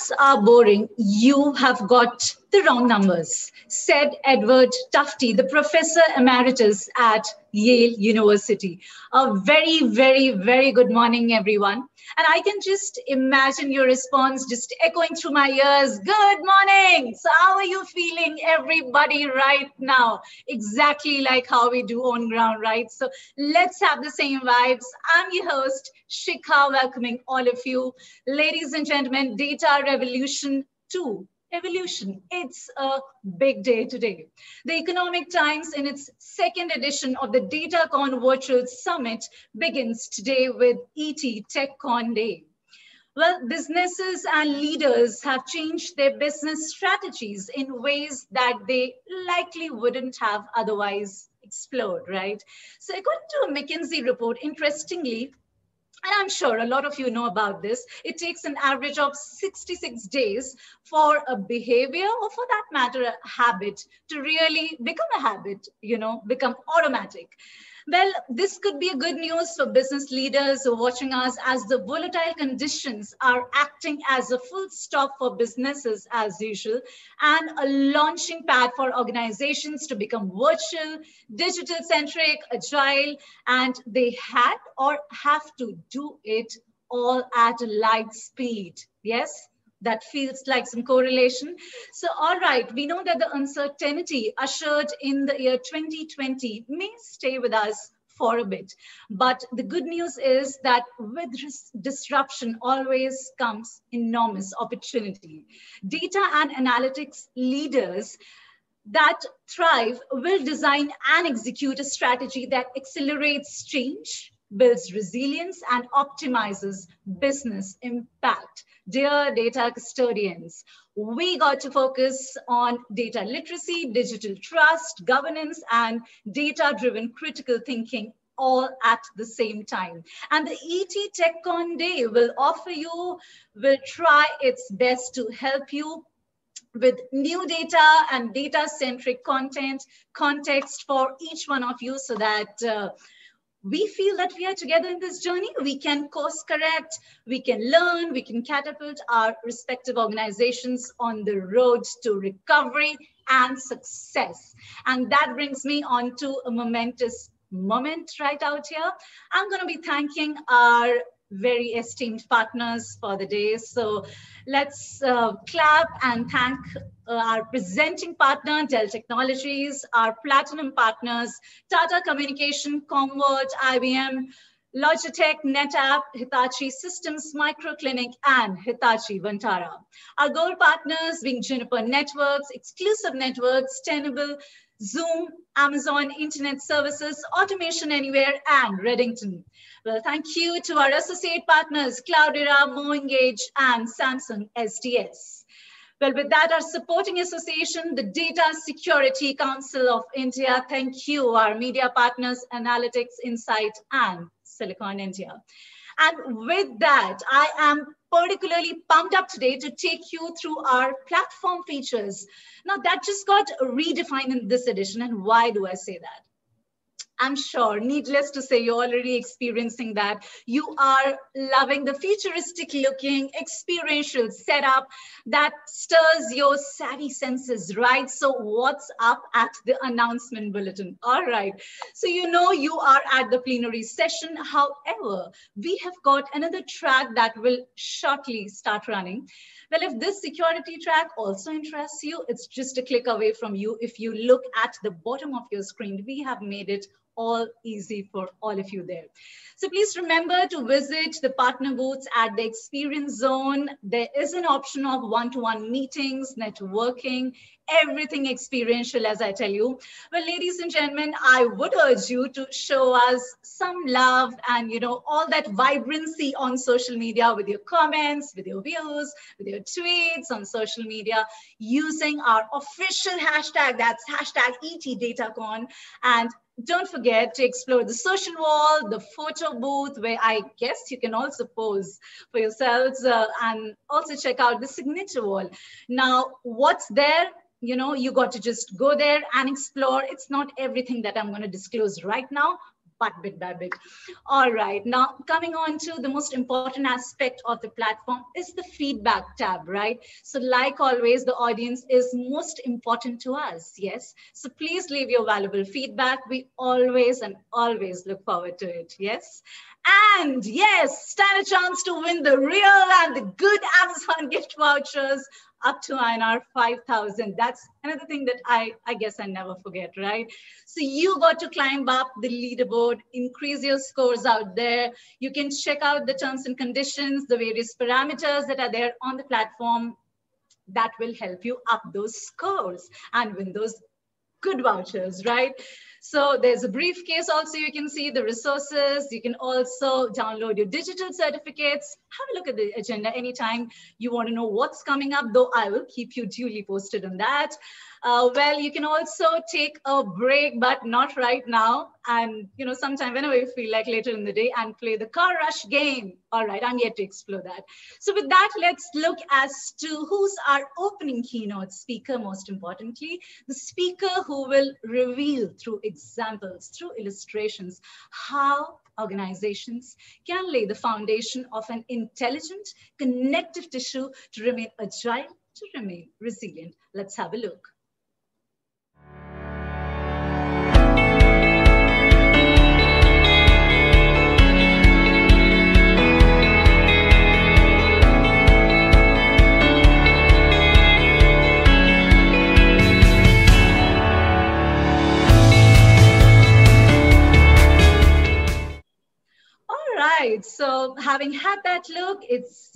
Maths are boring. You have got the wrong numbers, said Edward Tufte, the professor emeritus at Yale University. A very, very, very good morning, everyone. And I can just imagine your response just echoing through my ears. Good morning. So how are you feeling, everybody, right now? Exactly like how we do on ground, right? So let's have the same vibes. I'm your host, Shikha, welcoming all of you. Ladies and gentlemen, Data Revolution 2. Evolution. It's a big day today. The Economic Times, in its second edition of the DataCon Virtual Summit, begins today with ET TechCon Day. Well, businesses and leaders have changed their business strategies in ways that they likely wouldn't have otherwise explored, right? So according to a McKinsey report, interestingly, and I'm sure a lot of you know about this, it takes an average of 66 days for a behavior, or for that matter, a habit, to really become a habit, become automatic. Well, this could be a good news for business leaders who are watching us, as the volatile conditions are acting as a full stop for businesses as usual, and a launching pad for organizations to become virtual, digital-centric, agile, and they had or have to do it all at light speed. Yes? That feels like some correlation. So, all right, we know that the uncertainty ushered in the year 2020 may stay with us for a bit. But the good news is that with disruption always comes enormous opportunity. Data and analytics leaders that thrive will design and execute a strategy that accelerates change, builds resilience, and optimizes business impact. Dear data custodians, we got to focus on data literacy, digital trust, governance, and data-driven critical thinking all at the same time. And the ET TechCon Day will try its best to help you with new data and data-centric context for each one of you, so that we feel that we are together in this journey. We can course correct, we can learn, we can catapult our respective organizations on the road to recovery and success. And that brings me on to a momentous moment right out here. I'm going to be thanking our very esteemed partners for the day. So let's clap and thank our presenting partner, Dell Technologies, our platinum partners, Tata Communication, Commvault, IBM, Logitech, NetApp, Hitachi Systems, Microclinic, and Hitachi Vantara. Our gold partners being Juniper Networks, Exclusive Networks, Tenable, Zoom, Amazon Internet Services, Automation Anywhere, and Redington. Well, thank you to our associate partners, Cloudera, MoEngage, and Samsung SDS. Well, with that, our supporting association, the Data Security Council of India. Thank you, our media partners, Analytics Insight, and Silicon India. And with that, I am particularly pumped up today to take you through our platform features. Now, that just got redefined in this edition. And why do I say that? I'm sure, needless to say, you're already experiencing that. You are loving the futuristic looking experiential setup that stirs your savvy senses, right? So what's up at the announcement bulletin? All right, so you know you are at the plenary session. However, we have got another track that will shortly start running. Well, if this security track also interests you, it's just a click away from you. If you look at the bottom of your screen, we have made it all easy for all of you there. So please remember to visit the partner booths at the Experience Zone. There is an option of one-to-one meetings, networking, everything experiential, as I tell you. Well, ladies and gentlemen, I would urge you to show us some love and, all that vibrancy on social media with your comments, with your views, with your tweets on social media, using our official hashtag, that's hashtag ETDataCon. And don't forget to explore the social wall, the photo booth, where I guess you can also pose for yourselves, and also check out the signature wall. Now, what's there? You got to just go there and explore. It's not everything that I'm going to disclose right now, but bit by bit. All right, now coming on to the most important aspect of the platform is the feedback tab, right? So like always, the audience is most important to us, yes? So please leave your valuable feedback. We always and always look forward to it, yes? And yes, stand a chance to win the real and the good Amazon gift vouchers up to INR 5,000. That's another thing that I guess I never forget, right? So you got to climb up the leaderboard, increase your scores out there. You can check out the terms and conditions, the various parameters that are there on the platform that will help you up those scores and win those good vouchers, right? So there's a briefcase also, you can see the resources. You can also download your digital certificates. Have a look at the agenda anytime you want to know what's coming up, though I will keep you duly posted on that. Well, you can also take a break, but not right now. And, sometime whenever you feel like later in the day and play the car rush game. All right, I'm yet to explore that. So with that, let's look as to who's our opening keynote speaker, most importantly, the speaker who will reveal through examples, through illustrations, how organizations can lay the foundation of an intelligent, connective tissue to remain agile, to remain resilient. Let's have a look. Right, so having had that look, it's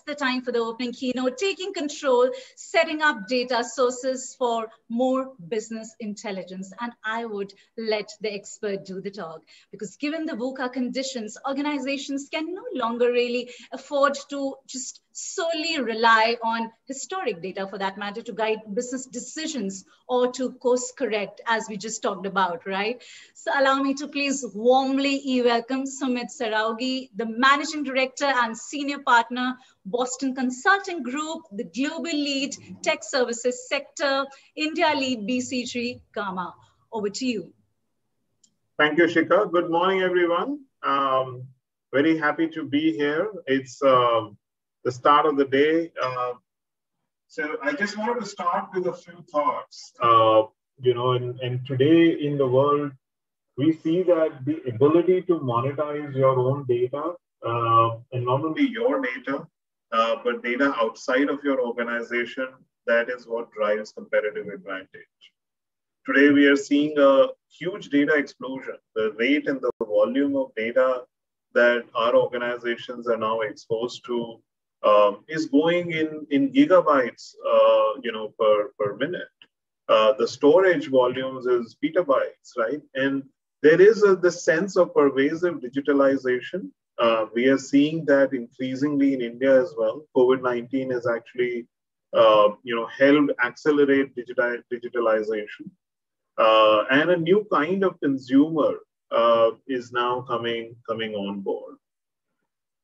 the time for the opening keynote, taking control, setting up data sources for more business intelligence. And I would let the expert do the talk, because given the VUCA conditions, organizations can no longer really afford to just solely rely on historic data, for that matter, to guide business decisions or to course correct, as we just talked about, right? So allow me to please warmly welcome Sumit Saraugi, the Managing Director and Senior Partner, Boston Consulting Group, the Global Lead, Tech Services Sector, India Lead, BCG, Gamma. Over to you. Thank you, Shikha. Good morning, everyone. Very happy to be here. It's the start of the day. So I just wanted to start with a few thoughts. And today in the world, we see that the ability to monetize your own data, and not only your data, but data outside of your organization, that is what drives competitive advantage. Today, we are seeing a huge data explosion. The rate and the volume of data that our organizations are now exposed to is going in gigabytes, per minute. The storage volumes is petabytes, right? And there is the sense of pervasive digitalization. We are seeing that increasingly in India as well. COVID-19 has actually, helped accelerate digitalization. And a new kind of consumer is now coming on board.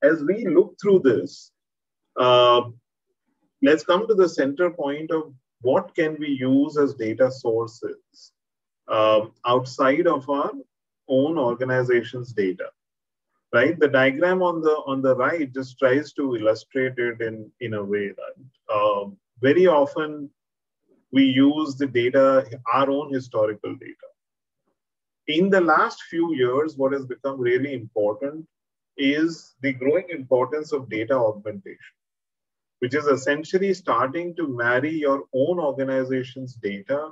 As we look through this, let's come to the center point of what can we use as data sources outside of our own organization's data, right? The diagram on the right just tries to illustrate it in a way that very often we use the data, our own historical data. In the last few years, what has become really important is the growing importance of data augmentation, which is essentially starting to marry your own organization's data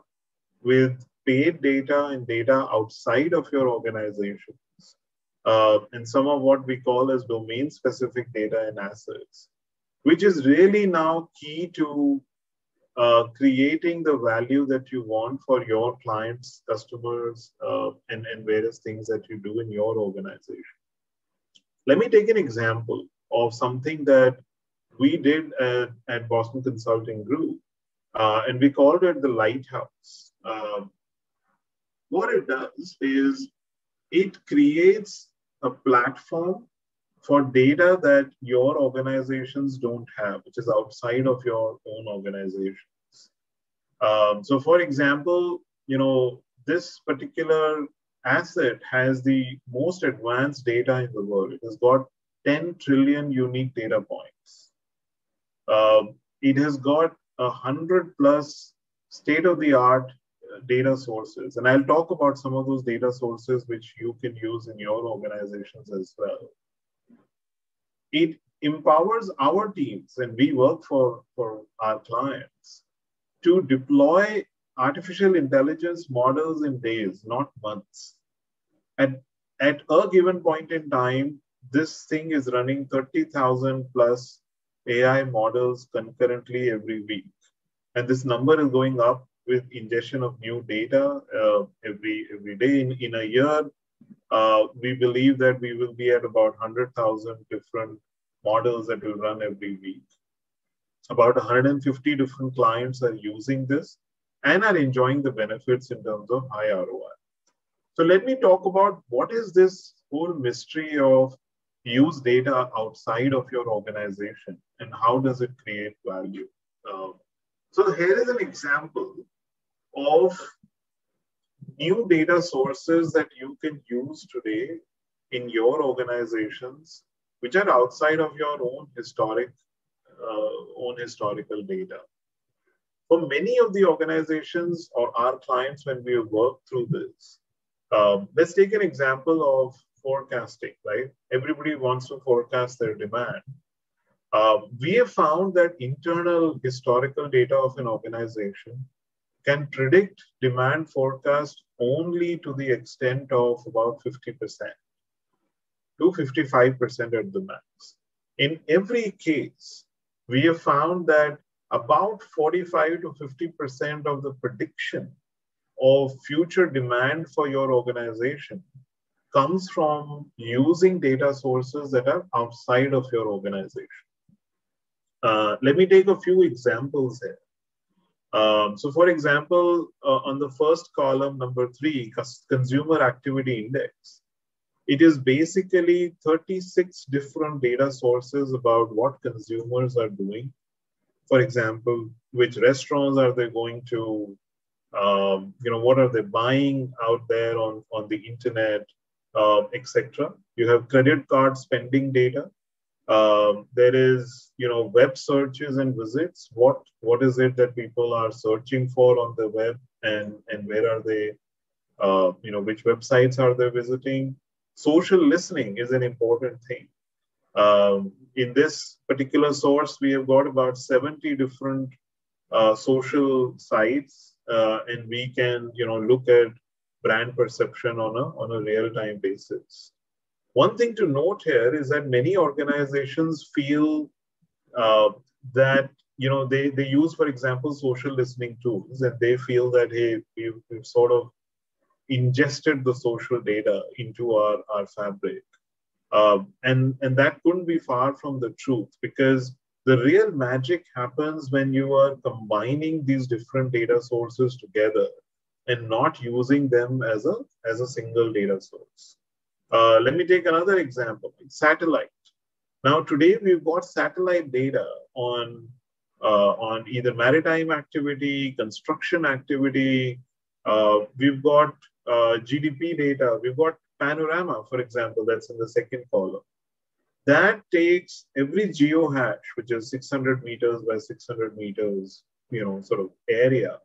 with paid data and data outside of your organizations, and some of what we call as domain-specific data and assets, which is really now key to creating the value that you want for your clients, customers, and various things that you do in your organization. Let me take an example of something that we did at Boston Consulting Group, and we called it the Lighthouse. What it does is it creates a platform for data that your organizations don't have, which is outside of your own organizations. So for example, this particular asset has the most advanced data in the world. It has got 10 trillion unique data points. It has got 100 plus state-of-the-art data sources. And I'll talk about some of those data sources which you can use in your organizations as well. It empowers our teams, and we work for our clients, to deploy artificial intelligence models in days, not months. At a given point in time, this thing is running 30,000 plus AI models concurrently every week. And this number is going up with ingestion of new data every day. In a year, we believe that we will be at about 100,000 different models that will run every week. About 150 different clients are using this and are enjoying the benefits in terms of high ROI. So let me talk about what is this whole mystery of use data outside of your organization and how does it create value. So here is an example of new data sources that you can use today in your organizations, which are outside of your own historical data. For many of the organizations or our clients, when we have worked through this, let's take an example of forecasting, right? Everybody wants to forecast their demand. We have found that internal historical data of an organization can predict demand forecast only to the extent of about 50% to 55% at the max. In every case, we have found that about 45 to 50% of the prediction of future demand for your organization comes from using data sources that are outside of your organization. Let me take a few examples here. So for example, on the first column, number 3, consumer activity index, it is basically 36 different data sources about what consumers are doing. For example, which restaurants are they going to, what are they buying out there on the internet, etc. You have credit card spending data. There is, web searches and visits. What is it that people are searching for on the web, and where are they, which websites are they visiting? Social listening is an important thing. In this particular source, we have got about 70 different social sites, and we can, look at brand perception on a real-time basis. One thing to note here is that many organizations feel that, they use, for example, social listening tools, and they feel that, hey, we've sort of ingested the social data into our fabric. And that couldn't be far from the truth, because the real magic happens when you are combining these different data sources together and not using them as a single data source. Let me take another example, satellite. Now, today we've got satellite data on either maritime activity, construction activity. We've got GDP data. We've got Panorama, for example, that's in the second column. That takes every geohash, which is 600 meters by 600 meters, sort of area,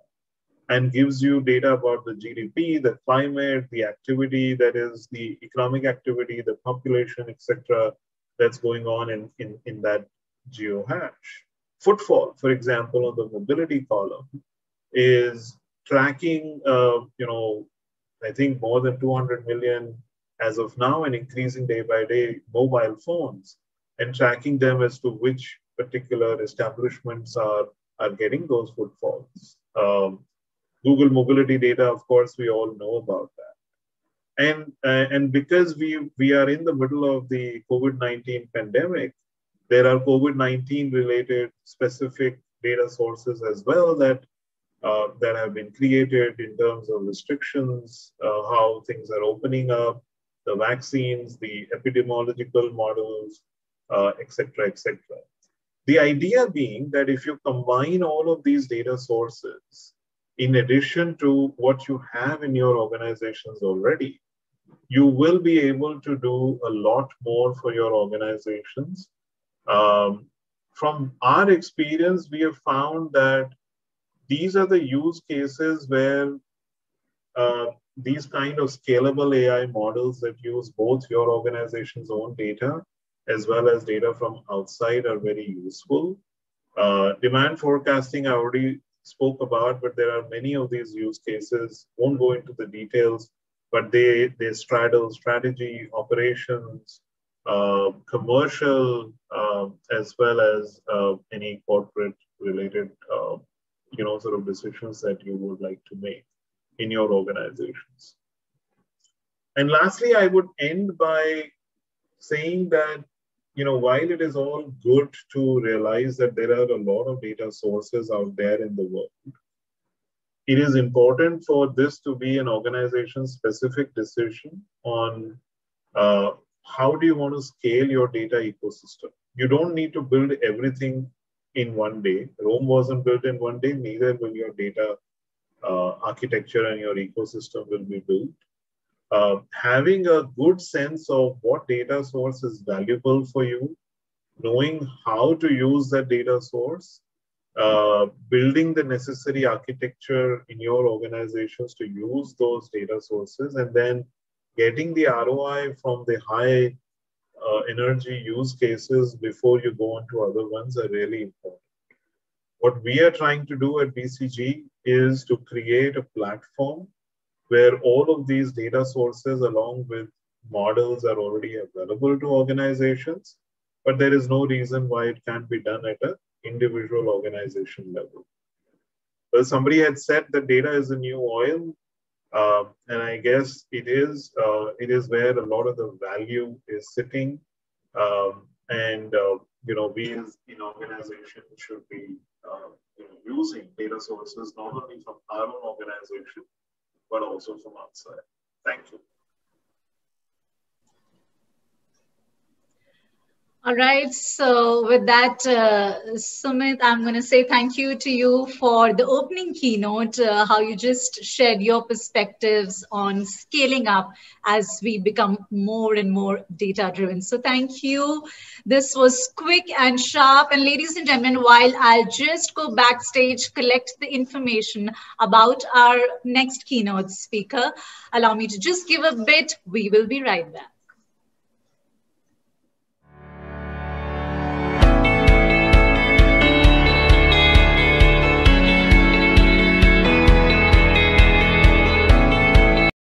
and gives you data about the GDP, the climate, the activity, that is the economic activity, the population, etc., that's going on in that geohash. Footfall, for example, on the mobility column is tracking, I think more than 200 million as of now, and increasing day by day, mobile phones, and tracking them as to which particular establishments are getting those footfalls. Google mobility data, of course, we all know about that. And because we are in the middle of the COVID-19 pandemic, there are COVID-19 related specific data sources as well that have been created in terms of restrictions, how things are opening up, the vaccines, the epidemiological models, etc., etc. The idea being that if you combine all of these data sources, in addition to what you have in your organizations already, you will be able to do a lot more for your organizations. From our experience, we have found that these are the use cases where these kind of scalable AI models that use both your organization's own data as well as data from outside are very useful. Demand forecasting, I already spoke about, but there are many of these use cases. Won't go into the details, but they straddle strategy, operations, commercial, as well as any corporate related, sort of decisions that you would like to make in your organizations. And lastly, I would end by saying that, while it is all good to realize that there are a lot of data sources out there in the world, it is important for this to be an organization-specific decision on how do you want to scale your data ecosystem. You don't need to build everything in one day. Rome wasn't built in one day, neither will your data architecture and your ecosystem will be built. Having a good sense of what data source is valuable for you, knowing how to use that data source, building the necessary architecture in your organizations to use those data sources, and then getting the ROI from the high energy use cases before you go on to other ones are really important. What we are trying to do at BCG is to create a platform where all of these data sources along with models are already available to organizations, but there is no reason why it can't be done at an individual organization level. Well, somebody had said that data is the new oil, and I guess it is where a lot of the value is sitting. We as an organization should be using data sources not only from our own organization, but also from outside. Thank you. All right. So with that, Sumit, I'm going to say thank you to you for the opening keynote, how you just shared your perspectives on scaling up as we become more and more data-driven. So thank you. This was quick and sharp. And ladies and gentlemen, while I'll just go backstage, collect the information about our next keynote speaker, allow me to just give a bit. We will be right back.